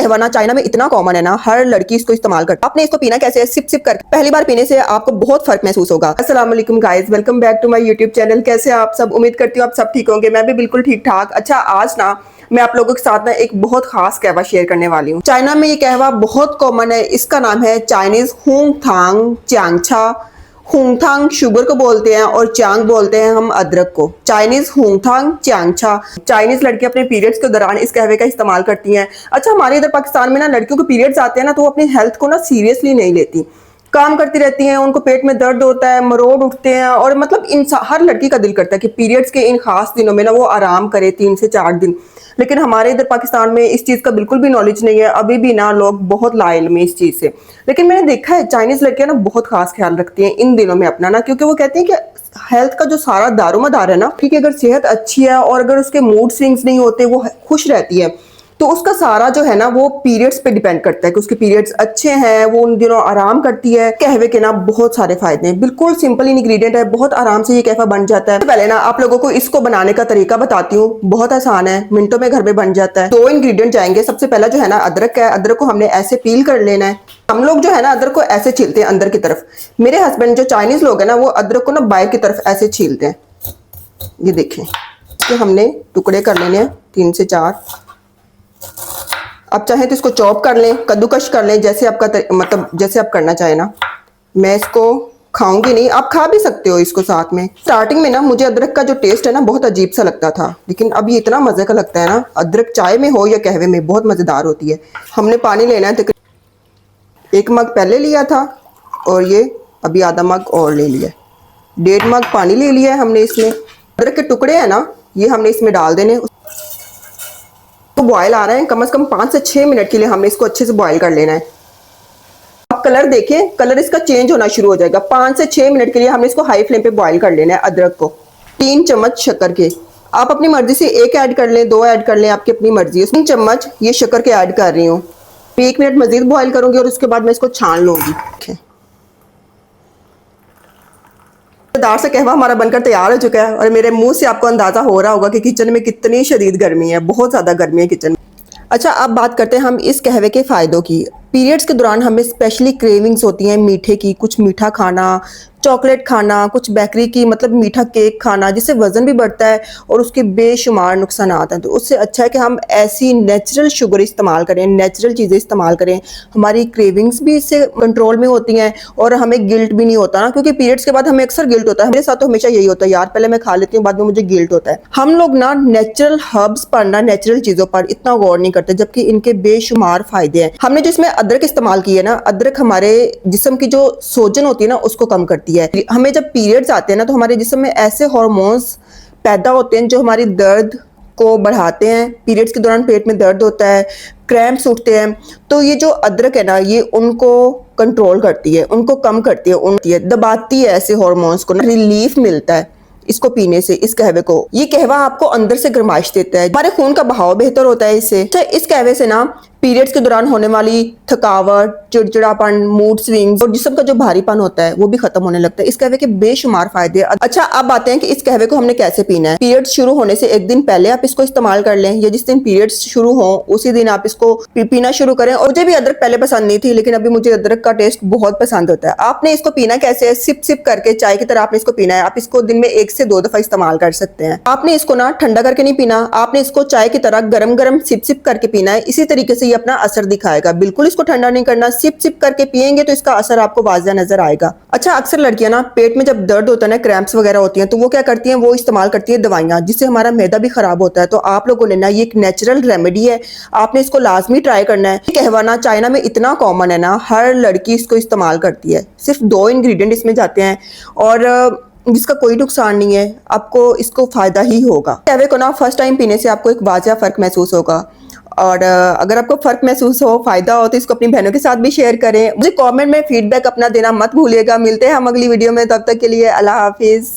कहवाना China में इतना common है ना, हर लड़की इसको इस्तेमाल करती है। आपने इसको पीना कैसे है? सिप सिप करके। पहली बार पीने से आपको बहुत फर्क महसूस होगा। अस्सलाम वालेकुम guys, welcome back to my YouTube channel. कैसे आप सब? उम्मीद करती हूँ आप सब ठीक होंगे। मैं भी बिल्कुल ठीक ठाक। अच्छा, आज ना मैं आप लोगों के साथ में एक बहुत खास कहवा शेयर करने वाली हूँ। चाइना में ये कहवा बहुत कॉमन है। इसका नाम है चाइनीज हुंग थांग च्यांगछा। हुंगथांग शुगर को बोलते हैं और चांग बोलते हैं हम अदरक को। चाइनीज हुंगथांग च्यांगछा। चाइनीज लड़कियां अपने पीरियड्स के दौरान इस कहवे का इस्तेमाल करती हैं। अच्छा, हमारे इधर पाकिस्तान में ना लड़कियों को पीरियड्स आते हैं ना, तो वो अपनी हेल्थ को ना सीरियसली नहीं लेती, काम करती रहती हैं, उनको पेट में दर्द होता है, मरोड़ उठते हैं, और मतलब हर लड़की का दिल करता है कि पीरियड्स के इन खास दिनों में ना वो आराम करे 3 से 4 दिन। लेकिन हमारे इधर पाकिस्तान में इस चीज़ का बिल्कुल भी नॉलेज नहीं है। अभी भी ना लोग बहुत लाइल में इस चीज़ से। लेकिन मैंने देखा है चाइनीज लड़कियां ना बहुत खास ख्याल रखती हैं इन दिनों में अपना ना, क्योंकि वो कहती हैं कि हेल्थ का जो सारा दारोमदार है ना, ठीक है, अगर सेहत अच्छी है और अगर उसके मूड स्विंग्स नहीं होते, वो खुश रहती है, तो उसका सारा जो है ना वो पीरियड्स पे डिपेंड करता है कि उसके पीरियड्स अच्छे हैं, वो उन दिनों आराम करती है। कहवे के ना बहुत सारे फायदे हैं। बिल्कुल सिंपल इंग्रेडिएंट है, बहुत आराम से ये कहवा बन जाता है। तो पहले ना आप लोगों को इसको बनाने का तरीका बताती हूँ। बहुत आसान है, मिनटों में घर में बन जाता है। 2 इंग्रेडिएंट जाएंगे। सबसे पहला जो है ना अदरक है। अदरक को हमने ऐसे पील कर लेना है। हम लोग जो है ना अदरक को ऐसे छीलते हैं अंदर की तरफ। मेरे हस्बैंड जो चाइनीज लोग हैं ना, वो अदरक को ना बाहर की तरफ ऐसे छीलते हैं। ये देखें, इसके हमने टुकड़े कर लेने हैं 3 से 4। आप चाहें तो इसको चॉप कर लें, कद्दूकश कर लें, जैसे आपका मतलब जैसे आप करना चाहें ना। मैं इसको खाऊंगी नहीं, आप खा भी सकते हो इसको साथ में। स्टार्टिंग में ना मुझे अदरक का जो टेस्ट है ना बहुत अजीब सा लगता था, लेकिन अब ये इतना मजे का लगता है ना। अदरक चाय में हो या कहवे में बहुत मजेदार होती है। हमने पानी लेना है, तकरीबन 1 मग पहले लिया था और ये अभी आधा मग और ले लिया। 1.5 मग पानी ले लिया है हमने। इसमें अदरक के टुकड़े हैं ना, ये हमने इसमें डाल देने। तो बॉयल आ रहे हैं, कम से कम 5 से 6 मिनट के लिए हमने इसको अच्छे से बॉयल कर लेना है। आप कलर देखें, कलर इसका चेंज होना शुरू हो जाएगा। 5 से 6 मिनट के लिए हमने इसको हाई फ्लेम पे बॉयल कर लेना है। अदरक को 3 चम्मच शक्कर के, आप अपनी मर्जी से 1 ऐड कर लें, 2 ऐड कर लें, आपकी अपनी मर्जी है। 3 चम्मच ये शक्कर के ऐड कर रही हूँ। 1 मिनट मजीद बॉयल करूंगी और उसके बाद मैं इसको छान लूंगी। दार से कहवा हमारा बनकर तैयार हो चुका है और मेरे मुंह से आपको अंदाजा हो रहा होगा कि किचन में कितनी शदीद गर्मी है। बहुत ज्यादा गर्मी है किचन में। अच्छा, अब बात करते हैं हम इस कहवे के फायदों की। पीरियड्स के दौरान हमें स्पेशली क्रेविंग्स होती हैं मीठे की, कुछ मीठा खाना, चॉकलेट खाना, कुछ बेकरी की मतलब मीठा केक खाना, जिससे वजन भी बढ़ता है और उसके बेशुमार नुकसान आते हैं। तो उससे अच्छा है कि हम ऐसी नेचुरल शुगर इस्तेमाल करें, नेचुरल चीज़ें इस्तेमाल करें। हमारी क्रेविंग्स भी इससे कंट्रोल में होती हैं और हमें गिल्ट भी नहीं होता ना, क्योंकि पीरियड्स के बाद हमें अक्सर गिल्ट होता है। मेरे साथ तो हमेशा यही होता है, यार पहले मैं खा लेती हूँ, बाद में मुझे गिल्ट होता है। हम लोग ना नेचुरल हर्ब्स पर ना, नेचुरल चीज़ों पर इतना गौर नहीं करते, जबकि इनके बेशुमार फायदे हैं। हमने जो इसमें अदरक इस्तेमाल की है ना, अदरक हमारे जिस्म की जो सोजन होती है ना उसको कम करती है। हमें जब पीरियड्स आते हैं ना, तो हमारे जिस्म में ऐसे हार्मोन्स पैदा होते हैं जो हमारी दर्द को बढ़ाते हैं। पीरियड्स के दौरान पेट में दर्द होता है, क्रैम्प्स उठते हैं, तो ये जो अदरक है ना, ये उनको कंट्रोल करती है, उनको कम करती है, दबाती है ऐसे हार्मोन्स को ना। रिलीफ मिलता है इसको पीने से, इस कहवे को। ये कहवा आपको अंदर से गर्माइश देता है, हमारे खून का बहाव बेहतर होता है इससे। अच्छा, इस कहवे से ना पीरियड्स के दौरान होने वाली थकावट, चिड़चिड़ापन, मूड स्विंग्स और जिस्म का जो भारीपन होता है वो भी खत्म होने लगता है। इस कहवे के बेशुमार फायदे। अच्छा, अब आते हैं कि इस कहवे को हमने कैसे पीना है। पीरियड्स शुरू होने से 1 दिन पहले आप इसको इस्तेमाल कर लें, या जिस दिन पीरियड्स शुरू हो उसी दिन आप इसको पीना शुरू करें। और मुझे भी अदरक पहले पसंद नहीं थी, लेकिन अभी मुझे अदरक का टेस्ट बहुत पसंद होता है। आपने इसको पीना कैसे है? सिप सिप करके, चाय की तरह आपने इसको पीना है। आप इसको दिन में 1 से 2 दफा इस्तेमाल कर सकते हैं। आपने इसको ना ठंडा करके नहीं पीना, आपने इसको चाय की तरह गरम गरम सिप सिप करके पीना है। इसी तरीके से ये अपना असर दिखाएगा। बिल्कुल इसको ठंडा नहीं करना, सिप सिप करके पिएंगे तो इसका असर आपको वाज़िह नजर आएगा। अच्छा, अक्सर लड़कियां ना पेट में जब दर्द होता है ना, क्रैम्प्स वगैरह होती हैं, तो वो क्या करती हैं, वो इस्तेमाल करती है दवाइयां, जिससे हमारा मैदा भी खराब होता है। तो आप लोगों ने ना, ये एक नेचुरल रेमेडी है, आपने इसको लाजमी ट्राई करना है। कहवा ना चाइना में इतना कॉमन है ना, हर लड़की इसको इस्तेमाल करती है। सिर्फ 2 इंग्रेडिएंट इसमें जाते हैं और जिसका कोई नुकसान नहीं है, आपको इसको फायदा ही होगा। कहवे को ना फर्स्ट टाइम पीने से आपको एक वाज़िह फर्क महसूस होगा। और अगर आपको फर्क महसूस हो, फायदा हो, तो इसको अपनी बहनों के साथ भी शेयर करें। मुझे कमेंट में फीडबैक अपना देना मत भूलिएगा। मिलते हैं हम अगली वीडियो में, तब तक के लिए अल्लाह हाफिज।